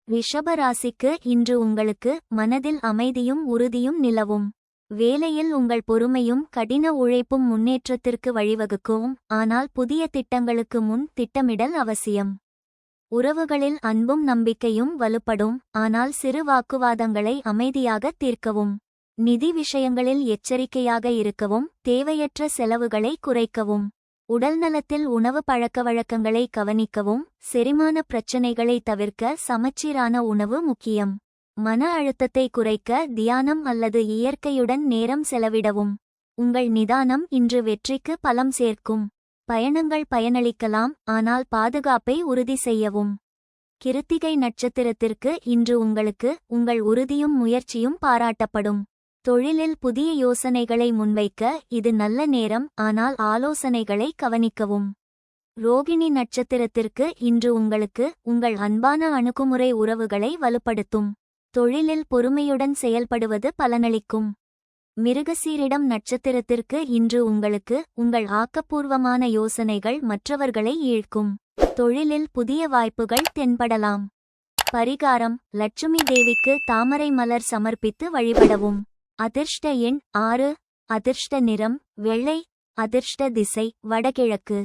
ரிஷபராசிக்கு இன்று உங்களுக்கு மனதில் அமைதியும் உறுதியும் நிலவும். வேலையில் உங்கள் பொறுமையும் கடின உழைப்பும் முன்னேற்றத்திற்கு வழிவகுக்கும். ஆனால் புதிய திட்டங்களுக்கு முன் திட்டமிடல் அவசியம். உறவுகளில் அன்பும் நம்பிக்கையும் வலுப்படும். ஆனால் சிறு வாக்குவாதங்களை அமைதியாக தீர்க்கவும். நிதி விஷயங்களில் எச்சரிக்கையாக இருக்கவும். தேவையற்ற செலவுகளை குறைக்கவும். உடல்நலத்தில் உணவு பழக்கவழக்கங்களை கவனிக்கவும். செரிமான பிரச்சினைகளை தவிர்க்க சமச்சீரான உணவு முக்கியம். மன அழுத்தத்தை குறைக்க தியானம் அல்லது இயற்கையுடன் நேரம் செலவிடவும். உங்கள் நிதானம் இன்று வெற்றிக்கு பலம் சேர்க்கும். பயணங்கள் பயனளிக்கலாம், ஆனால் பாதுகாப்பை உறுதி செய்யவும். கிருத்திகை நட்சத்திரத்திற்கு இன்று உங்களுக்கு உங்கள் உறுதியும் முயற்சியும் பாராட்டப்படும். தொழிலில் புதிய யோசனைகளை முன்வைக்க இது நல்ல நேரம், ஆனால் ஆலோசனைகளை கவனிக்கவும். ரோகிணி நட்சத்திரத்திற்கு இன்று உங்களுக்கு உங்கள் அன்பான அணுகுமுறை உறவுகளை வலுப்படுத்தும். தொழிலில் பொறுமையுடன் செயல்படுவது பலனளிக்கும். மிருகசீரிடம் நட்சத்திரத்திற்கு இன்று உங்களுக்கு உங்கள் ஆக்கப்பூர்வமான யோசனைகள் மற்றவர்களை ஈர்க்கும். தொழிலில் புதிய வாய்ப்புகள் தென்படலாம். பரிகாரம்: லட்சுமி தேவிக்கு தாமரை மலர் சமர்ப்பித்து வழிபடவும். அதிர்ஷ்ட எண் 6. அதிர்ஷ்ட நிறம் வெள்ளை. அதிர்ஷ்ட திசை வடகிழக்கு.